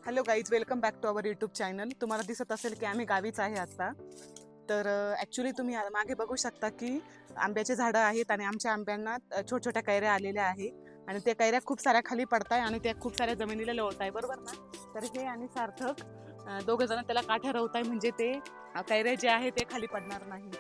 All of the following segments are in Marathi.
Hello guys, welcome back to our YouTube channel. तुम्हाला दिसत असेल की आम्ही गावीच आहे आता. तर ॲक्च्युली तुम्ही मागे बघू शकता की आंब्याचे झाडं आहेत आणि आमच्या आंब्यांना छोट्या छोट्या कैऱ्या आलेल्या आहे आणि त्या कैऱ्या खूप साऱ्या खाली पडताय आणि त्या खूप साऱ्या जमिनीला लोळताय, बरोबर ना? तर हे आणि सार्थक दोघं जण त्याला काठ्या रवताय, म्हणजे ते कैऱ्या जे आहे ते खाली पडणार नाही.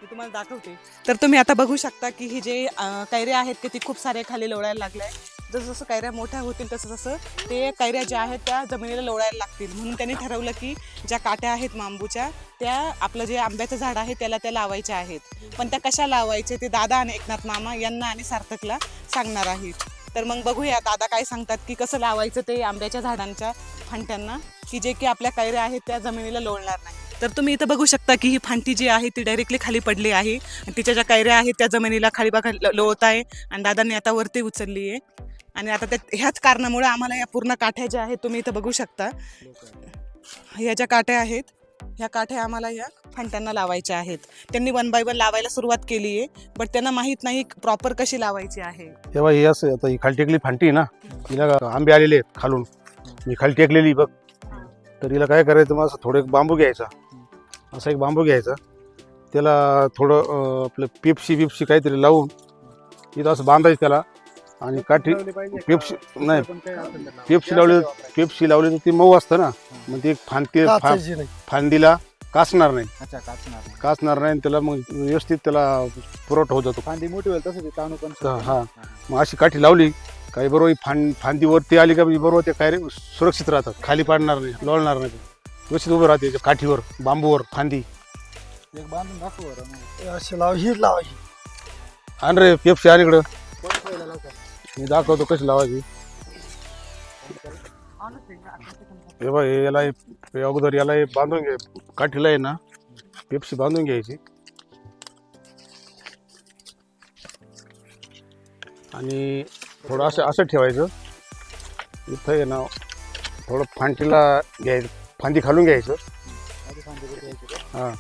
मी तुम्हाला दाखवते. तर तुम्ही आता बघू शकता की हे जे कैऱ्या आहेत ते ती खूप सारे खाली लोळायला लागले आहे. जसं जसं कैऱ्या मोठ्या होतील तसं तसं ते कैऱ्या ज्या आहेत त्या जमिनीला लोळायला लागतील. म्हणून त्यांनी ठरवलं की ज्या काट्या आहेत बांबूच्या, त्या आपलं जे आंब्याचं झाड आहे त्याला त्या लावायच्या आहेत. पण त्या कशा लावायचे ते दादा आणि एकनाथ मामा यांना आणि सार्थकला सांगणार आहेत. तर मग बघूया दादा काय सांगतात की कसं लावायचं ते आंब्याच्या झाडांच्या फांट्यांना, की जे की आपल्या कैऱ्या आहेत त्या जमिनीला लोळणार नाही. तर तुम्ही इथं बघू शकता की ही फांटी जी आहे ती डायरेक्टली खाली पडली आहे आणि तिच्या ज्या कैऱ्या आहेत त्या जमिनीला खाली बघा लोळत आहे आणि दादांनी आता वरती उचलली आहे. आणि आता ह्याच कारणामुळे आम्हाला या पूर्ण काठ्या ज्या आहेत तुम्ही इथं बघू शकता, ह्या ज्या काठ्या आहेत ह्या काठ्या आम्हाला या फांट्यांना लावायच्या आहेत. त्यांनी 1 बाय 1 लावायला सुरुवात केली आहे, बट त्यांना माहीत नाही प्रॉपर कशी लावायची आहे. तेव्हा हे असं आता ही खाली टेकली फांटी आहे ना, हिला आंबे आलेले आहेत खालून, मी खाली टेकलेली बघ. तर हिला काय करायचं, मग असं थोडं एक बांबू घ्यायचा, असा एक बांबू घ्यायचा, त्याला थोडं आपलं पेप्सी काहीतरी लावून इथं असं बांधायचं त्याला. आणि काठी पेप्सी नाही, पेप्सी लावली तर ती मऊ असतं ना, मग ती फांदीला कासणार नाही, कासणार नाही त्याला, मग व्यवस्थित त्याला पुरवठा होत जातो. फांदी मोठी होईल तसं ते ताणू पण हा, मग अशी काठी लावली काही बरोबर फांदी वरती आली का बरोबर ते काय सुरक्षित राहतात, खाली पाडणार नाही, लोळणार नाही, व्यवस्थित उभं राहते काठीवर, बांबूवर फांदी. एक बांधून दाखव बरं. अशी लाव, ही लाव, ही आण रे पेप्सी आण इकडं, कोण ठेवलं लावता? मी दाखवतो कशी लावायची. हे बघ, याला अगोदर याला बांधून घ्याय, काठीला आहे ना पेप्सी बांधून घ्यायची आणि थोडं असं असं ठेवायचं. इथं आहे ना थोडं फांटीला घ्यायचं, फांदी खालून घ्यायचं. आधी फांदी कुठे यायची का? हां,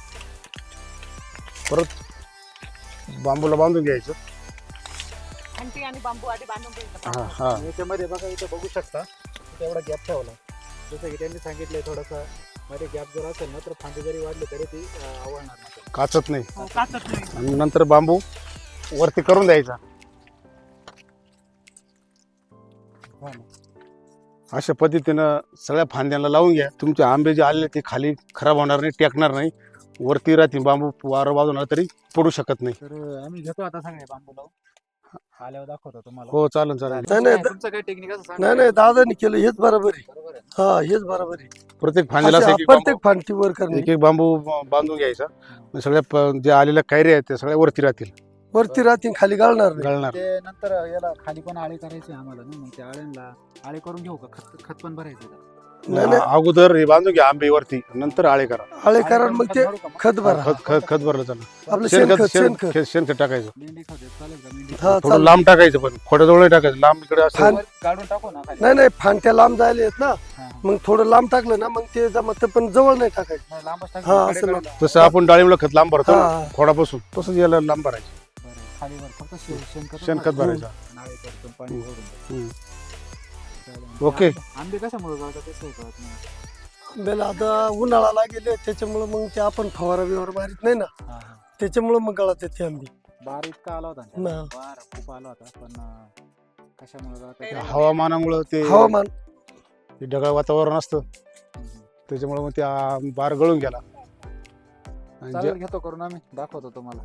परत बांबूला बांधून घ्यायचं. फांटी आणि बांबू आधी बांधून घ्यायचं. हां हां, आणि याच्यामध्ये बघा, इथं बघू शकता तेवढा गॅप ठेवला. जसं की त्यांनी सांगितलंय, थोडासा मध्ये गॅप जर असेल ना तर फांदी जरी वाढली तरी ती आवडणार नाही. काचत नाही. हो, काचत नाही. आणि नंतर बांबू वरती करून द्यायचा. अशा पद्धतीनं सगळ्या फांद्यांना लावून घ्या. तुमचे आंबे जे आलेले ते खाली खराब होणार नाही, टेकणार नाही, वरती राहतील. बांबू वारं वाजवणार तरी पडू शकत नाही. तर आम्ही घेतो आता सगळे बांबू लावून, आल्यावर दाखवतो तुम्हाला. हो, चालेल चालेल. नाही, तुमचं काय टेक्निक असं सांगा. नाही नाही, दादानी केलं हेच बरोबर आहे. बरोबर आहे ना? हा, हेच बरोबर आहे. प्रत्येक फांद्याला अशी असं एक प्रत्येक फांटीवर करणे, एक बांबू बांधून घ्यायचा. मग सगळ्या ज्या आलेल्या कैऱ्या आहेत त्या सगळ्या वरती राहतील, वरती राहतील, खाली घालणार नाही. गळणार. ते नंतर याला खाली पण आळी करायची आम्हाला ना, मग त्या आळ्यांना आळी करून घेऊ का? खत पण भरायचं का? नाही नाही, अगोदर हे बांधून घ्या आंबे वरती, नंतर आळे करा. आळे कारण मग ते भरू का मग? खत भरा. खत भरलं चालेल. आपलं शेणखत शेणखत टाकायचं. मेंढी खत चालेल का? मेंढी हा, थोडं चालेल. लांब टाकायचं, पण खोड्याजवळ नाही टाकायचं, लांब इकडे असं. फांद- वर काढून टाकू ना खाली. नाही नाही, फांट्या लांब जायला येत ना, हा, हा. मग थोडं लांब टाकलं ना मग ते जमत, पण जवळ नाही टाकायचं. नाही, लांबच हा, टाकू. असं कडेकडे नाही. तसं आपण डाळिंबला खत लांब भरतो ना, हा. खोडापासून, तसंच याला लांब भरायचं. बरं, खाली वर फक्त शेणखत शेणखत भरायचं. नाळे करतो, पाणी भरून. हम्म. चालेल. ओके. आंबे कशामुळे गळतात तेच काही कळत नाही. आंब्याला आता उन्हाळा गेले त्याच्यामुळे मग ते आपण फवारा बिवारा मारित नाही ना, हा, हा. त्याच्यामुळे मग गळत येते आंबी. बार इतका आला होता ना. ना, बार खूप आला होता, पण कशामुळे गळतात? हवामानामुळं ते हवामान ढगाळ वातावरण असतं, त्याच्यामुळे मग ते बार गळून गेला. आणि चालेल, घेतो करून आम्ही, दाखवतो तुम्हाला.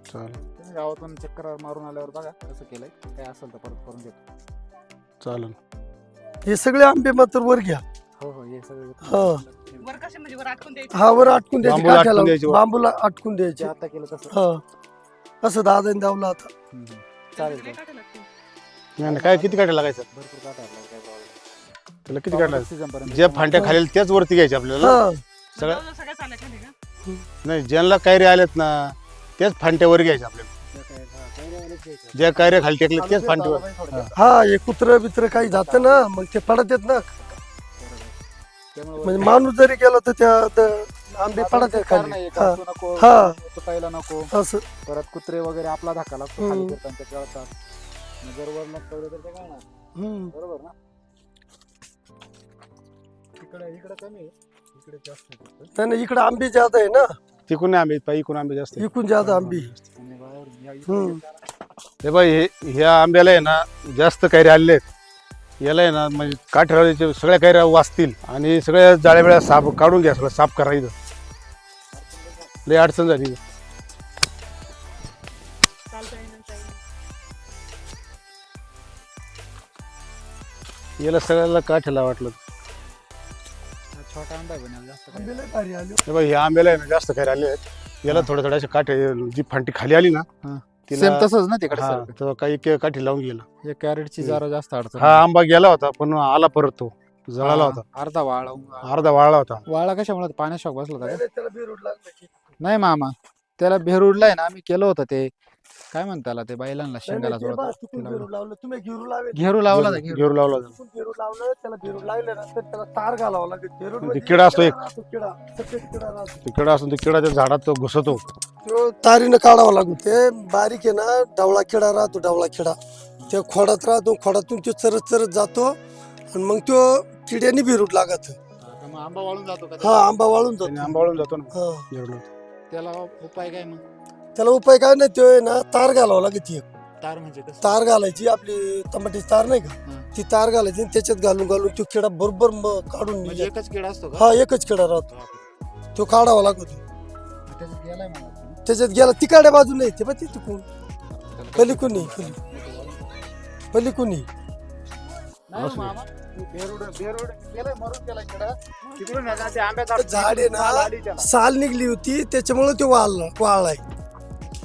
चालेल तुम्ही गावातून चक्कर मारून आल्यावर बघा कसं केलंय, काय असेल तर परत करून घेतो. चालेल. हे सगळे आंबे मात्र वर घ्या. हो हो, हे सगळं घेतो. हा. वर कसे म्हणजे वर अटकून द्यायचे. हा, वर अटकून द्यायची, बांबूला काठ्याला अटकून द्यायची वर. बांबूला अटकून जे द्यायचे. आता केलं तसं. हा, असं दादाने दावला आता. चालेल लय चालेल. काटे लागतील. नाही नाही, काय किती काढायला लागायचं भरपूर काटा आपल्याला, काय प्रॉब्लेम. त्याला, किती काढायला? सीझन पर्यंत ज्या फांट्या खाली त्याच वरती घ्यायच्या आपल्याला. हा, सगळ्या जवळजवळ सगळ्याच आल्या खाली का? नाही, ज्यांना कैरे आल्यात ना त्याच फांट्यावर घ्यायच्या आपल्याला. ज्या कैऱ्या खाली टेकल्या त्याच फांट्यावर. हा, हे कुत्र बित्र काही जातं ना, मग ते पडत येत ना, म्हणजे माणूस जरी गेला तर त्या आंबे पडत येत खाली. हा, नको, हा. तुटायला नको, असं परत कुत्रे वगैरे आपला धक्का लागतो खाली हम्म. करताना, ते गळतात. मग जर वर नसतं तर ते गळणार. हम्म. बरोबर ना? इकडे कमी आहे, इकडे जास्त आहे फक्त. नाही नाही, इकडे आंबे जास्त आहे ना, तिकून नाही आंबे इकून आंबे जास्त आहे. इकून जास्त आंबे. आणि बाहेरून या इकडे हम्म. हे बाई ह्या आंब्याला आहे ना जास्त कैऱ्या आलेल्या आहेत. याला आहे ना म्हणजे काठराळीचे सगळ्या कैऱ्या वाचतील आणि सगळ्या जाळ्या वेळा साफ काढून घ्या, सगळं साफ करा. इथं लय अडचण झाली. याला सगळ्याला काठ्याला वाटलं. छोटा आंबा आहे बनायला जास्त आंबे लय भारी आले. हे बाई ह्या आंब्याला आहे ना जास्त कैऱ्या आले आहेत. याला थोड्या थोड्याशा काठे जी फांटी खाली आली ना सेम तसंच ना तिकडे हा, तर काही काठी लावून गेला. या कॅरेटची जरा जास्त अडचण हा आंबा गेला होता पण आला परत, तो जळाला होता, अर्धा अर्धा वाळला होता. वाळा कशामुळे पाण्यात शॉक बसला होता नाही का? नाही, त्याला बेरूट लागलं की. नाही मामा, त्याला भेरूडलाय ना आम्ही केलं होतं ते, काय म्हणतात त्याला ते बैलांना नाही, शेंगाला नाही, ते जोडतात. बस तिकडून बेरूट लावलं. तुम्ही घेरू लावेल. घेरू लावला ना घेरू. घेरू लावला होता. तिकडून बेरूट लावलं, त्याला बेरूट लागलं ना तर त्याला तार घालावं लागेल. बेरूट ते म्हणजे किडा असतो एक. राहतो, किडा सफेद किडा राहतो. तो किडा असून तो किडा त्या झाडात तो घुसतो. तो तारीनं काढावा लागतो. ते बारीक आहे ना, डावळा किडा राहतो, डावळा किडा त्या खोडात राहतो. खोडातून तो चरत चरत जातो आणि मग तो किड्याने बेरूट लागत. मग आंबा वाळून जातो का? हा आंबा वाळून त्याने जातो. आंबा वाळून जातो ना. हा जेवढं. त्याला उपाय काय मग? त्याला उपाय काय नाही, तो आहे ना तार घालावं लागते. एक तार म्हणजे कसं? तार घालायची, आपली टमाट्याची तार नाही का, हा. ती तार घालायची आणि त्याच्यात घालून घालून तो किडा बरोबर काढून म्हणजे निघायचा. एकच किडा असतो का? हा एकच किडा राहतो, तो काढावा लागतो. त्याच्यात गेलाय मला. त्याच्यात गेला तिकडे बाजू नाही ते, पण ती तिकून पलीकडून नाही, पलीकडून नाही. नाही मामा, भेरूड गेलाय, मरून गेला किडा. तिकडून आहे ना ते आंब्याचा झाड आहे ना, साल निघली होती त्याच्यामुळे तो वाळलाय.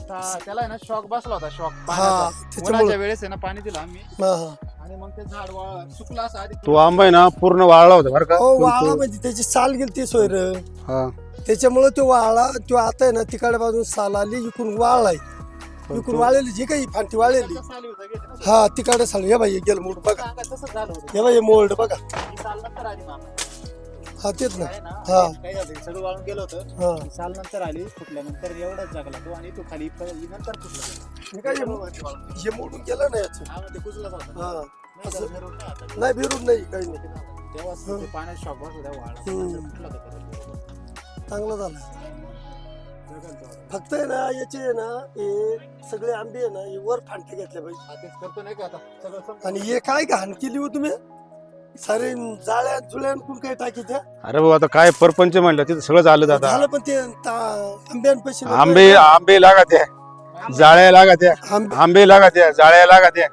त्याला आहे ना शॉक बसला होता, शॉक हा पाण्याचा. त्याच्यामुळे उन्हाच्या वेळेस आहे ना पाणी दिलं आम्ही हा. आणि मग ते झाड सुकला असं आधी. तो आंबा आहे ना पूर्ण वाळला होता बरं का. हो पण वाळला तो- म्हणजे त्याची साल गेली ती सोयर, हा त्याच्यामुळे तो वाळला. तो आता आहे ना तिकडे बाजून साल आली, इकडून वाळलाय. इकडून वाळलेली जी काही फांटी वाळलेली, साली होता गेली ना. हा तिकडे साल. हे बाई गेलं मोड बघा, सांगा तसंच झालं होतं. हे बाई मोल्ड बघा. ही साल नंतर आली मामा. हा तेच ना. आहे ना, हा काय झालं सगळं वाळून गेलं होतं. हा ही साल नंतर आली, फुटल्यानंतर एवढाच जगला तो आणि तो खाली नंतर फुटला. हे काय हे मोडून गेलं ना याचं. हा मग ते कुजलाच होता. हा नाही त्याला भेरूड नाही आता. नाही बेरूट नाही, काही नाही. तेव्हा ते पाण्यात शॉक बसला, तेव्हा वाळला. हम्म. नंतर फुटला तो परत. चांगलं झालं. जगल तो आता. फक्त आहे ना याचे आहे ना, हे सगळे आंबे आहे ना, हे वर फांटे घेतले पाहिजे. हा, तेच करतो नाही का आता सगळं संपलं. आणि हे काय घाण केली हो तुम्ही, सारे जाळ्या जुळ्यांकडून काय टाकीच्या. अरे भाऊ आता काय परपंच म्हणलं तिथं सगळं आलं झालं आता. पण ते आंब्यांपाशी आंबे लागत आहे, जाळ्या लागत आहे, आंबे लागत आहे, जाळ्या लागत आहे,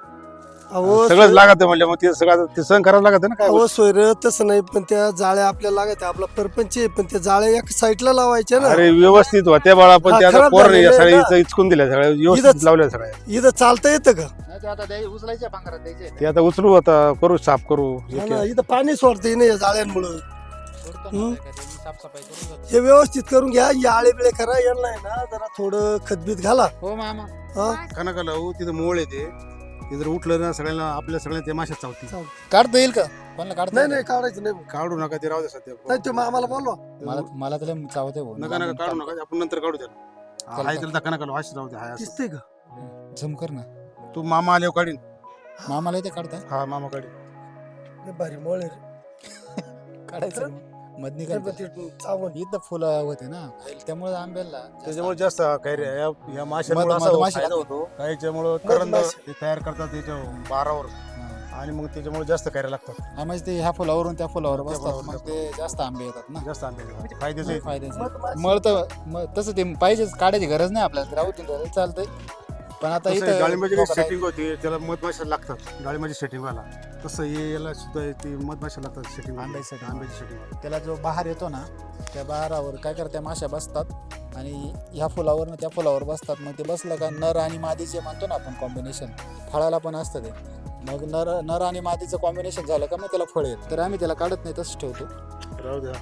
अहो सगळंच लागत म्हणलं मग ते सगळं ते सहन करावं लागत ना काय. अहो सोयर तसं नाही, पण त्या जाळ्या आपल्याला लागत, आपला परपंच आहे, पण त्या जाळ्या एका साईडला लावायच्या ना. अरे व्यवस्थित होत्या बाळा, पण हा, त्या खराब पोर झालेलं आहे सगळ्या ना. इचकून दिल्या, सगळ्या व्यवस्थित इथंच- लावल्या सगळ्या. इथं चालता येतं का? नाही ते आता उचलायच्या भांगरात द्यायचे. ते आता उचलू, आता करू, साफ करू. हा ना, इथं पाणी सोडते नाही या जाळ्यांमुळं. सोडतो ना ते काय, ते साफसफाई करून जातो. हे व्यवस्थित करून घ्या, याळे बिळे करा, यांना आहे ना जरा थोडं खतबीत घाला. हो मामा. हा कनका लावू, तिथं मोळ येते, ते जर उठलं ना सगळ्यांना, आपल्या सगळ्या ते माशात चावती. काढता येईल का? कोणाला काढता नाही येईल? नाही काढायचं नाही. काढू नका, ते राहू दे सध्या. नाही ते आम्हाला बोलवा. मला तर लय चावते भाऊ. नका नका काढू नका, आपण नंतर काढू त्याला. हाय त्याला धक्का नका लावू, अशी राहू दे, हाय असं. दिसतंय का? झूम कर ना. तू मामा आल्यावर काढीन. मामाला इथे काढता हा मामा काढीन. लय भारी मोळ आहे रे. काढायचं का? मधनी नाही, काढता. पण ते चावून इथं फुलं होते ना त्यामुळे आंब्याला त्याच्यामुळे जास्त काय रे या माशामुळे असा मधमाशी फायदा लागते. होतो. काहीच्यामुळं करंद मधमाशी. ते तयार करतात त्याच्या बारावर, आणि मग त्याच्यामुळे जास्त काय लागतात, हा म्हणजे ते ह्या फुलावरून त्या फुलावर त्या बसतात, फुलावर मग ते जास्त आंबे येतात ना. जास्त आंबे फायद्याचे. फायद्याचं मधमाशी. मळ तर तसं ते पाहिजेच, काढायची गरज नाही आपल्याला, राहू दे चालतंय. पण आता इथं डाळिंबाची धोका आहे. सेटिंग होती, त्याला मधमाशा लागतात, डाळिंबाची सेटिंग वाला. तसं हे याला सुद्धा ती मधमाशा लागतात सेटिंग, आंब्याची setting. आंब्याची सेटिंग. त्याला जो बहार येतो ना, त्या बहारावर काय करत्या माश्या बसतात आणि ह्या फुलावर त्या फुलावर बसतात. मग ते बसलं का नर आणि मादीचे म्हणतो ना आपण कॉम्बिनेशन, फळाला पण असतं ते. मग नर आणि मादीचं कॉम्बिनेशन झालं का मग त्याला फळ येत. तर आम्ही त्याला काढत नाही, तसंच ठेवतो. राहू द्या.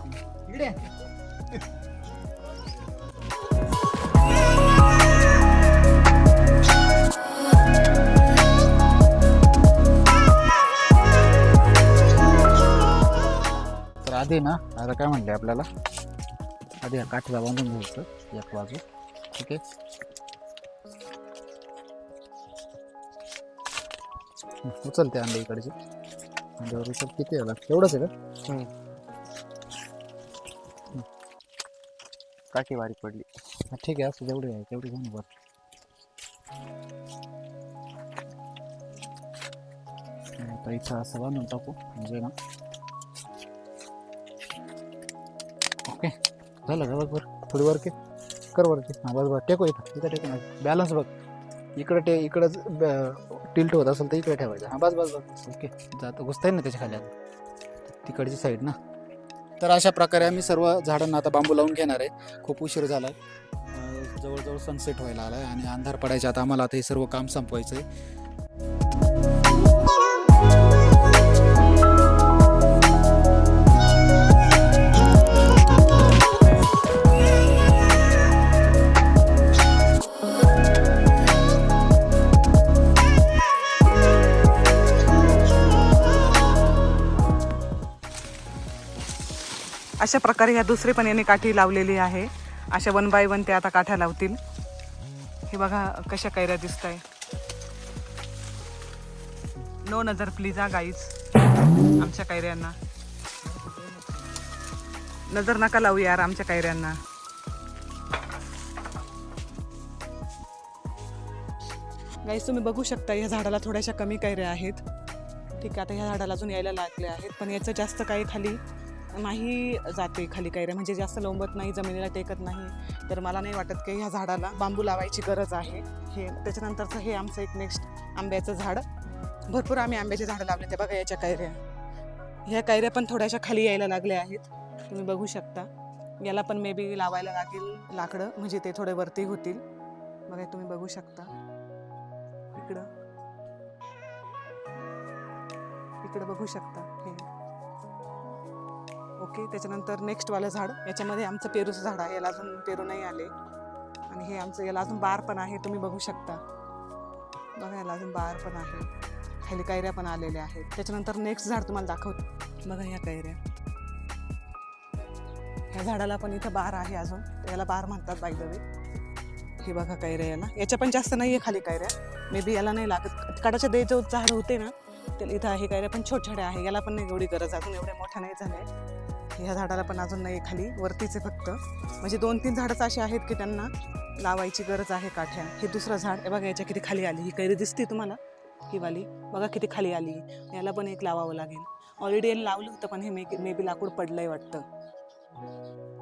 तर आधी ना आता काय म्हणते आपल्याला, आधी हा काठीला बांधून घ्यायचं एक बाजू. ठीक आहे. उचलते अंडे इकडचे, अंड्यावर उचल. किती आला? एवढंच आहे का? काठी बारीक पडली. ठीक आहे, असं जेवढी आहे तेवढी घेऊन वर. आता इथं असं बांधून टाकू म्हणजे ना. ओके झालं का? बघ बरं थोडी वर के कर वरती. हां बस बस टेको इथं इथं टेको नाही. बॅलन्स बघ इकडं इकडं टिल्ट होत असेल तर इकडे ठेवायचं. हां बस बस बस ओके. जातं घुसता येईल ना त्याच्या खाली आता तिकडची साईड ना. तर अशा प्रकारे आम्ही सर्व झाडांना आता बांबू लावून घेणार आहे. खूप उशीर झाला आहे, जवळजवळ सनसेट व्हायला आला आहे आणि अंधार पडायच्या आता आम्हाला आता हे सर्व काम संपवायचं आहे. अशा प्रकारे ह्या दुसरी पण यांनी काठी लावलेली आहे. अशा 1 बाय 1 ते आता काठ्या लावतील. हे बघा कशा कैऱ्या दिसत आहे. नो नजर प्लीज हा गाईज. आमच्या कैऱ्यांना नजर नका लावू यार आमच्या कैऱ्यांना. गाईज तुम्ही बघू शकता ह्या झाडाला थोड्याशा कमी कैऱ्या आहेत. ठीक आहे, आता ह्या झाडाला अजून यायला लागले आहेत पण याचं जास्त काही खाली नाही जाते. खाली कैऱ्या म्हणजे जास्त लोंबत नाही, जमिनीला टेकत नाही. तर मला नाही वाटत की ह्या झाडाला बांबू लावायची गरज आहे. हे त्याच्यानंतरचं हे आमचं एक नेक्स्ट आंब्याचं झाड. भरपूर आम्ही आंब्याचे झाडं लावले. ते बघा याच्या कैऱ्या, ह्या कैऱ्या पण थोड्याशा खाली यायला लागल्या आहेत. तुम्ही बघू शकता. याला पण मे बी लावायला लागेल लाकडं म्हणजे ते थोडे वरती होतील. बघा तुम्ही बघू शकता इकडं बघू शकता हे. ओके, त्याच्यानंतर नेक्स्ट वालं झाड, याच्यामध्ये आमचं पेरूचं झाड आहे. याला अजून पेरू नाही आले आणि हे आमचं याला अजून बार पण आहे. तुम्ही बघू शकता बघा याला अजून बार पण आहे. खाली कैऱ्या पण आलेल्या आहेत. त्याच्यानंतर नेक्स्ट झाड तुम्हाला दाखवतो. बघा ह्या कैऱ्या, ह्या झाडाला पण इथं बार आहे अजून. याला बार म्हणतात बाय द वे. हे बघा कैऱ्या याला, याच्या पण जास्त नाही आहे खाली कैऱ्या. मे बी याला नाही लागत. काटाच्या दे जो झाड होते ना त्याला इथं आहे कैऱ्या पण छोट्या आहे. याला पण नाही एवढी गरज, अजून एवढ्या मोठ्या नाही झाल्या. ह्या झाडाला पण अजून नाही खाली, वरतीच आहे फक्त. म्हणजे 2-3 झाडच असे आहेत की त्यांना लावायची गरज आहे काठ्या. हे दुसरं झाड आहे बघा, याच्या किती खाली आली. ही कैरी दिसते तुम्हाला ही वाली, बघा किती खाली आली. याला पण एक लावावं लागेल. ऑलरेडी याला लावलं होतं पण हे मे बी लाकूड पडलंय वाटतं,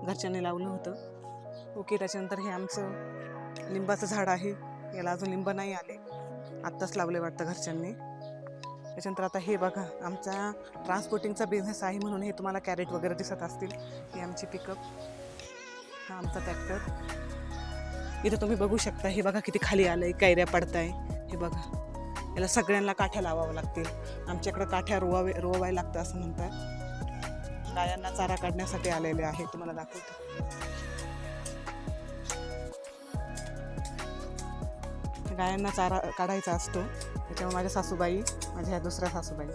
घरच्यांनी लावलं होतं. ओके, त्याच्यानंतर हे आमचं लिंबाचं झाड आहे. याला अजून लिंब नाही आले, आत्ताच लावले वाटतं घरच्यांनी. त्याच्यानंतर आता हे बघा, आमचा ट्रान्सपोर्टिंगचा बिझनेस आहे म्हणून हे तुम्हाला कॅरेट वगैरे दिसत असतील. ही आमची पिकअप, हा आमचा ट्रॅक्टर. इथं तुम्ही बघू शकता. हे बघा किती खाली आलंय, कैऱ्या पडताय. हे बघा, याला सगळ्यांना काठ्या लावावं लागतील. आमच्याकडे काठ्या रोवायला लागतं असं म्हणतात. गायांना चारा काढण्यासाठी आलेले आहे, तुम्हाला दाखवतो. गायांना चारा काढायचा असतो, त्याच्यामुळे माझ्या सासूबाई, माझ्या ह्या दुसऱ्या सासूबाई.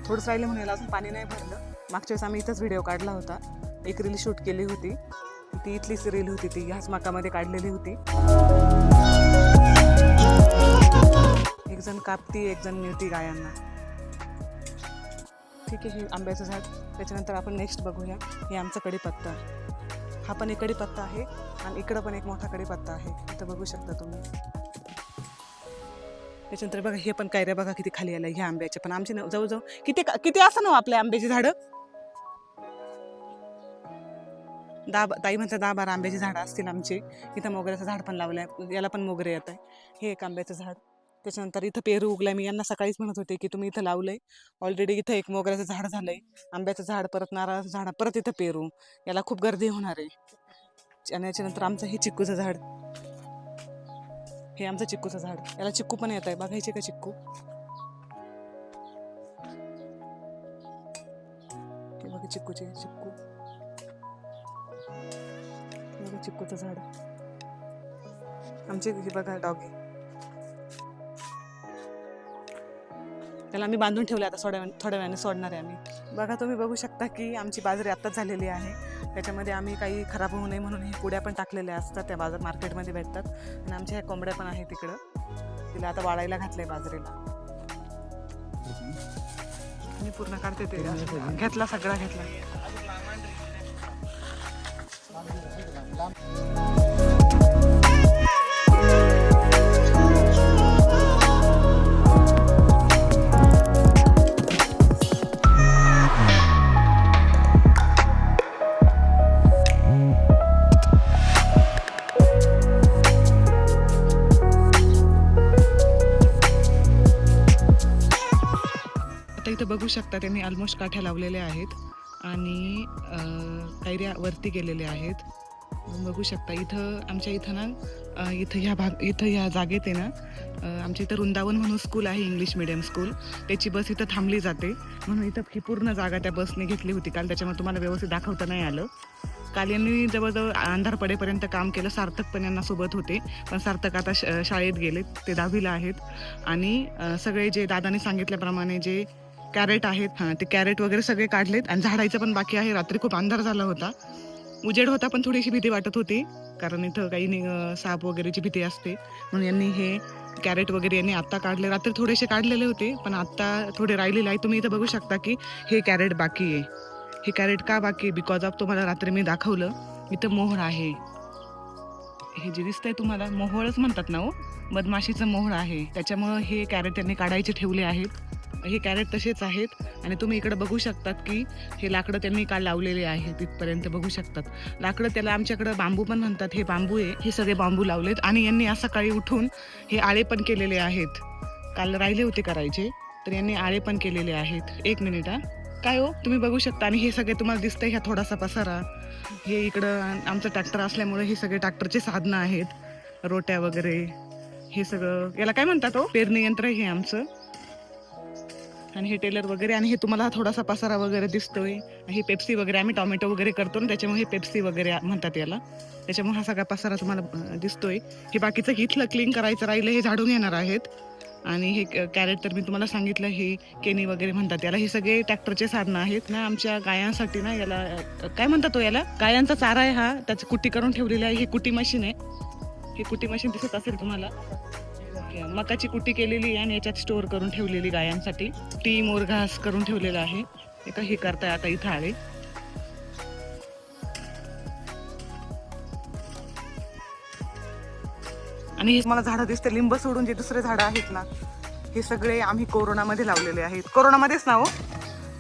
थोडंच राहिलं म्हणून याला अजून पाणी नाही भरलं. मागच्या वेळेस आम्ही इथंच व्हिडिओ काढला होता. एक रील शूट केली होती, ती इथलीच रील होती. ती ह्याच मकामध्ये काढलेली होती. एक जण कापती, एक जण मिळती गायांना. ठीक आहे, हे आंब्याचं झाड. त्याच्यानंतर आपण नेक्स्ट बघूया. हे आमचा कढीपत्ता. हा पण एक कढीपत्ता आहे आणि इकडं पण एक मोठा कढीपत्ता आहे. इथं बघू शकता तुम्ही. त्याच्यानंतर बघा हे पण कैऱ्या बघा किती खाली आल्या ह्या आंब्याच्या पण. आमचे जवळजवळ किती असं ना आपल्या आंब्याची झाडं. ताई म्हणतात 10-12 आंब्याची झाडं असतील आमची. इथं मोगऱ्याचं झाड पण लावलं आहे, याला पण मोगरे येत आहे. हे एक आंब्याचं झाड. त्याच्यानंतर इथं पेरू उगलाय. मी यांना सकाळीच म्हणत होते की तुम्ही इथं लावलंय ऑलरेडी. इथं एक मोगऱ्याचं झाड झालंय, आंब्याचं झाड, परत नारळाचं झाड, परत इथं पेरू. याला खूप गर्दी होणार आहे. आणि याच्यानंतर आमचं हे चिक्कूचं झाड. हे आमचं चिक्कूचं झाड. याला चिक्कू पण येत आहे. बघायचे का चिक्कू? हे बघा चिक्कूचे चिक्कू. बघा चिक्कूचं झाड. आमचे हे बघा डॉगी. त्याला आम्ही बांधून ठेवले. आता थोड्या वेळाने सोडणार आहे आम्ही. बघा तुम्ही बघू शकता की आमची बाजरी आत्ताच झालेली आहे. त्याच्यामध्ये आम्ही काही खराब होऊ नये म्हणून हे पुड्या पण टाकलेल्या असतात, त्या बाजार मार्केटमध्ये भेटतात. आणि आमच्या ह्या कोंबड्या पण आहेत तिकडं. तिला आता वाळायला घातलंय बाजरीला. मी पूर्ण काढते ते घेतला सगळा घेतला. आता इथं बघू शकता त्यांनी ऑलमोस्ट काठ्या लावलेल्या आहेत आणि कैऱ्या वरती गेलेल्या आहेत. बघू शकता इथं आमच्या इथं ना इथं ह्या जागेत आहे ना आमच्या इथं वृंदावन म्हणून स्कूल आहे, इंग्लिश मिडियम स्कूल. त्याची बस इथं थांबली जाते म्हणून इथं ही पूर्ण जागा त्या बसने घेतली होती काल. त्याच्यामुळे तुम्हाला व्यवस्थित दाखवता नाही आलं. काल यांनी जवळजवळ अंधार पडेपर्यंत काम केलं. सार्थक पण यांना सोबत होते, पण सार्थक आता शाळेत गेले, ते 10वीला आहेत. आणि सगळे जे दादाने सांगितल्याप्रमाणे जे कॅरेट आहेत ते कॅरेट वगैरे सगळे काढलेत आणि झाडायचं पण बाकी आहे. रात्री खूप अंधार झाला होता, उजेड होता, पण थोडीशी भीती वाटत होती कारण इथं काही साप वगैरेची भीती असते. म्हणून यांनी हे कॅरेट वगैरे यांनी आत्ता काढले. रात्री थोडेसे काढलेले होते पण आत्ता थोडे राहिलेले आहे. तुम्ही इथं बघू शकता की हे कॅरेट बाकी आहे. हे कॅरेट का बाकी आहे? बिकॉज ऑफ तुम्हाला रात्री मी दाखवलं इथं मोहळ आहे. हे जे दिसतंय तुम्हाला मोहळच म्हणतात ना हो, मधमाशीचं मोहळ आहे. त्याच्यामुळं हे कॅरेट त्यांनी काढायचे ठेवले आहेत. हे कॅरेट तसेच आहेत. आणि तुम्ही इकडे बघू शकतात की हे लाकडं त्यांनी काल लावलेले आहे. तिथपर्यंत बघू शकतात लाकडं. त्याला आमच्याकडं बांबू पण म्हणतात. हे बांबू आहे, हे सगळे बांबू लावलेत. आणि यांनी आज सकाळी उठून हे आळे पण केलेले आहेत. काल राहिले होते करायचे तर यांनी आळे पण केलेले आहेत. एक मिनिट हा, काय हो तुम्ही बघू शकता. आणि हे सगळे तुम्हाला दिसतंय ह्या थोडासा पसारा. हे इकडं आमचं ट्रॅक्टर असल्यामुळे हे सगळे ट्रॅक्टरचे साधनं आहेत, रोट्या वगैरे. हे सगळं याला काय म्हणतात हो, पेरणी यंत्र हे आमचं. आणि हे टेलर वगैरे. आणि हे तुम्हाला थोडासा पसारा वगैरे दिसतोय. हे पेप्सी वगैरे आम्ही टोमॅटो वगैरे करतो ना, त्याच्यामुळे हे पेप्सी वगैरे म्हणतात याला. त्याच्यामुळे हा सगळा पसारा तुम्हाला दिसतोय. हे बाकीचं इथलं क्लीन करायचं राहिलं, हे झाडून येणार आहेत. आणि हे कॅरेट तर मी तुम्हाला सांगितलं, हे केनी वगैरे म्हणतात याला. हे सगळे ट्रॅक्टरचे साधनं आहेत ना आमच्या गायांसाठी ना. याला काय म्हणतात तो, याला गायांचा चारा आहे हा. त्याची कुट्टी करून ठेवलेली आहे. ही कुट्टी मशीन आहे. ही कुट्टी मशीन दिसत असेल तुम्हाला. मकाची कुट्टी केलेली आहे आणि याच्यात स्टोअर करून ठेवलेली गायांसाठी. टी मोर घास करून ठेवलेला आहे. हे करताय आता इथं आले. आणि हे मला झाडं दिसते, लिंब सोडून जे दुसरे झाडं आहेत ना, हे सगळे आम्ही कोरोनामध्ये लावलेले आहेत. कोरोनामध्येच ना हो,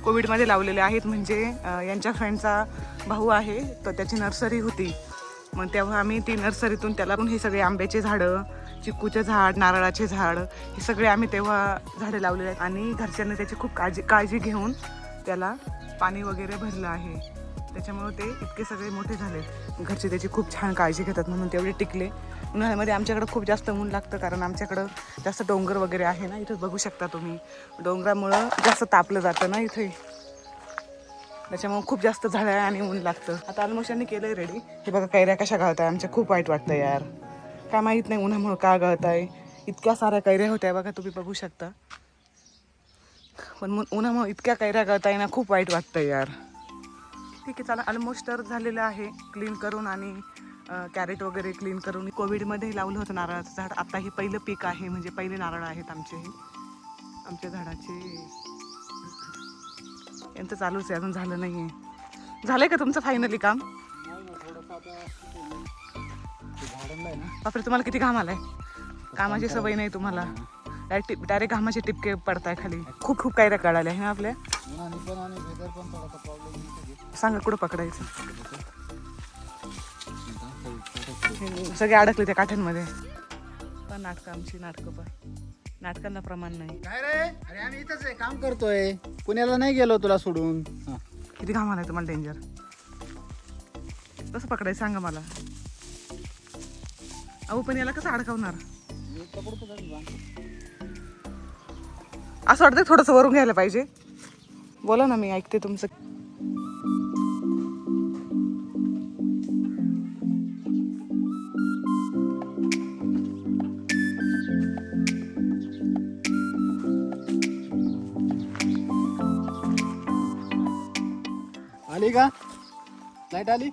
कोविडमध्ये लावलेले आहेत. म्हणजे यांच्या फ्रेंडचा भाऊ आहे तर त्याची नर्सरी होती. मग तेव्हा आम्ही ती नर्सरीतून त्याला हे सगळे आंब्याचे झाडं, चिक्कूचे झाड, नारळाचे झाड, हे सगळे आम्ही तेव्हा झाडे लावलेले आहेत. आणि घरच्यांनी त्याची खूप काळजी घेऊन त्याला पाणी वगैरे भरलं आहे. त्याच्यामुळे ते इतके सगळे मोठे झाले. घरचे त्याची खूप छान काळजी घेतात म्हणून तेवढे टिकले. उन्हाळ्यामध्ये आमच्याकडं खूप जास्त ऊन लागतं कारण आमच्याकडं जास्त डोंगर वगैरे आहे ना. इथं बघू शकता तुम्ही, डोंगरामुळं जास्त तापलं जातं ना इथे. त्याच्यामुळे खूप जास्त झाडं आहे आणि ऊन लागतं. आता ऑलमोस्ट यांनी केलंय रेडी. हे बघा कैऱ्या कशा गळताय आमच्या. खूप वाईट वाटतं यार, काय माहीत नाही उन्हामुळं का गळताय. इतक्या साऱ्या कैऱ्या होत्या बघा, तुम्ही बघू शकता. पण उन्हामुळे इतक्या कैऱ्या गळताय ना, खूप वाईट वाटतं यार. ठीक आहे चला, ऑलमोस्ट तर झालेलं आहे क्लीन करून. आणि कॅरेट वगैरे क्लीन करून. कोविडमध्ये लावलं होतं नारळाचं झाड. आता हे पहिलं पीक आहे, म्हणजे पहिले नारळ आहेत आमचे. हे आमच्या झाडाचे यांचं चालूच आहे, अजून झालं नाही आहे. झालंय का तुमचं फायनली काम? बापरे, तुम्हाला किती घाम आलाय. कामाची सवय नाही तुम्हाला, डायरेक्ट घामाचे टिपके पडताय खाली. खूप खूप कैऱ्या कळाल्या आहे ना आपल्या. सांगा कुठं पकडायचं. सगळे अडकले त्या काठ्यांमध्ये. पण नाटकं आमची, नाटकांना प्रमाण नाही. काय रे, अरे आम्ही इथंच आहे, काम करतोय. पुण्याला नाही गेलो तुला सोडून. किती घाम आलाय तुम्हाला, डेंजर. कसं पकडायचं सांगा मला. अहो पण याला कसं अडकवणार. असं वाटतं थोडंसं वरून घ्यायला पाहिजे. बोला ना, मी ऐकते तुमचं. आली का लाईट आली?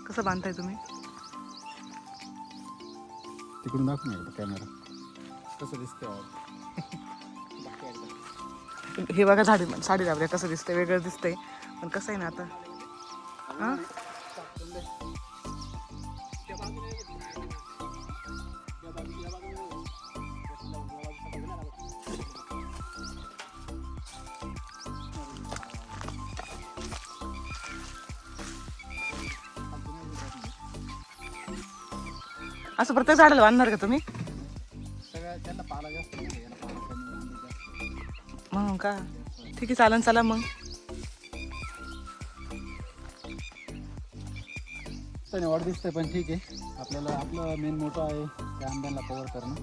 कसं बांधताय तुम्ही? तिकडून दाखव ना कॅमेरा कसं दिसतंय. हे बघा साडी लावल्या कसं दिसतंय, वेगळं दिसतंय. पण कसं आहे ना आता हा असं प्रत्येक झाडाला बांधणार का तुम्ही? सगळ्या त्याला पाला जास्त नाही, याला पाला कमी, आंबे जास्त. म्हणून का? ठीक आहे, चालन, चला मग. त्याने वाढ दिसतंय पण ठीक आहे. आपल्याला आपलं मेन मोठं आहे त्या आंब्यांना कव्हर करणं,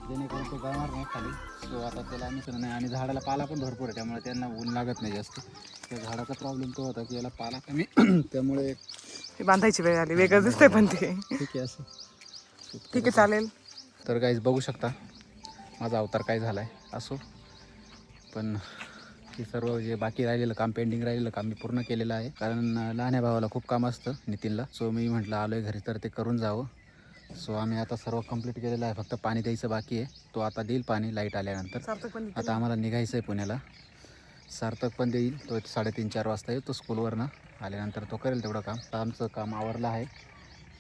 जेणेकरून तो गळणार नाही खाली. सो आता त्याला आम्ही सुद्धा नाही, आणि झाडाला पाला पण भरपूर आहे त्यामुळे त्यांना ऊन लागत नाही जास्त. त्या झाडाचा प्रॉब्लेम तो होता की याला पाला कमी त्यामुळे हे बांधायची वेळ आली, वेगळं दिसतंय पण ते. ठीक आहे असं. ठीक आहे, चालेल. तर गाईज बघू शकता माझा अवतार काय झाला आहे. असो, पण हे सर्व जे बाकी राहिलेलं काम, पेंडिंग राहिलेलं काम मी पूर्ण केलेलं आहे. कारण लहान्या भावाला खूप काम असतं नितीनला. सो मी म्हटलं आलो आहे घरी तर ते करून जावं. सो आम्ही आता सर्व कंप्लीट केलेलं आहे, फक्त पाणी द्यायचं बाकी आहे. तो आता देईल पाणी लाईट आल्यानंतर. सार्थक पण आता आम्हाला निघायचं आहे पुण्याला. सार्थक पण देईल, तो 3:30-4 वाजता येतो स्कूलवरनं. आल्यानंतर तो करेल तेवढं काम. आता आमचं काम आवरलं आहे,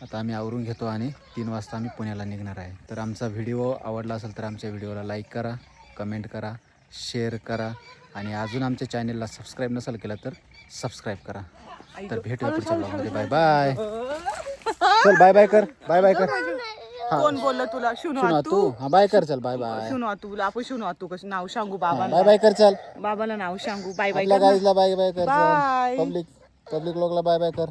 आता आम्ही आवरून घेतो आणि 3 वाजता आम्ही पुण्याला निघणार आहे. तर आमचा व्हिडिओ आवडला असेल तर आमच्या व्हिडिओला लाईक करा, कमेंट करा, शेअर करा, आणि अजून आमच्या चॅनलला सबस्क्राईब नसेल केलं तर सबस्क्राईब करा. तर भेटूया पुढच्या ब्लॉगमध्ये. Bye bye. चल बाय बाय कर, बाय बाय कर. कोण बोललं तुला? शुनू शुनू आतू. तू, हा बाय कर, चल बाय बाय. शुनू आतू, आपण शुनू आतू कसं नाव सांगू बाबाला? बाय बाय कर, चल. बाबाला नाव सांगू. बाय बाय आपल्या कर ना. गाईजला बाय बाय कर, बाय. पब्लिक लोकला बाय बाय कर.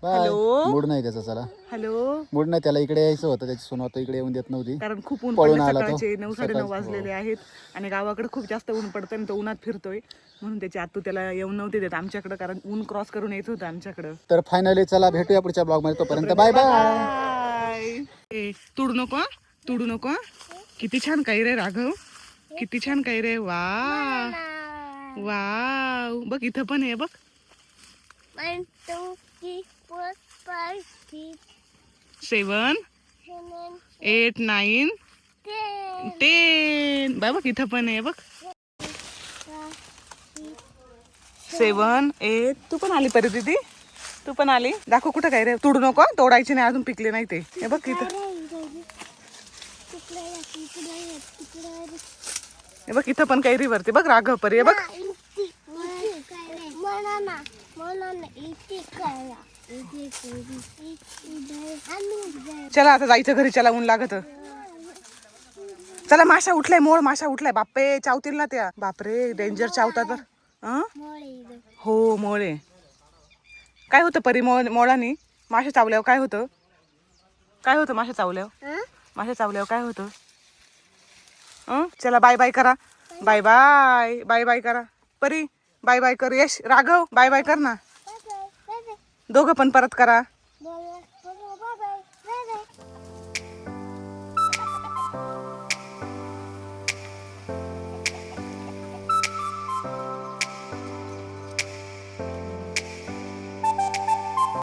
बाय. हॅलो. मूड नाही त्याचा, चला. हॅलो. मूड नाही, त्याला इकडे यायचं होतं, त्याची सून होतं इकडे येऊन देत नव्हती. कारण खूप ऊन पळून पडलं, आला तो. सकाळचे 9-9:30 हो. वाजलेले आहेत आणि गावाकडे खूप जास्त ऊन पडतं आणि तो उन्हात फिरतोय, म्हणून त्याची आतू त्याला येऊन नव्हते देत आमच्याकडे, कारण ऊन क्रॉस करून यायचं होतं आमच्याकडं. तर फायनली चला भेटूया पुढच्या ब्लॉग मध्ये. तोपर्यंत बाय बाय. बाय. ए, तुडू नको हं? तुडू नको हं? किती छान काही रे राघव, किती छान काही रे. वा वाव, बघ इथं पण आहे बघ. 1 2 3 4 5 6 7 7 8 9 10 10. बघ इथं पण आहे बघ. 7 8. तू पण आली परी दीदी, तू पण आली. दाखव कुठं काय रे. तुडू नको हं? तोडायची नाही, अजून पिकले नाही ते. हे बघ इथं, हे बघ इथं पण कैरी वरती बघ राघव परी. हे बघ चला आता जायचं घरी, चला ऊन लागत. चला, माशा उठलाय, मोळ माशा उठलाय. बापरे, चावतील ना त्या. बापरे, डेंजर चावतात तर. हं? हो, मोळे. काय होतं परी मोळानी माशा चावल्यावर? काय होतं? काय होतं माशा चावल्यावर? माशा चावल्यावर काय होतं? चला बाय बाय करा. बाय बाय, बाय बाय करा. परी बाय बाय कर. यश, राघव बाय बाय कर ना. दोघं पण परत करा.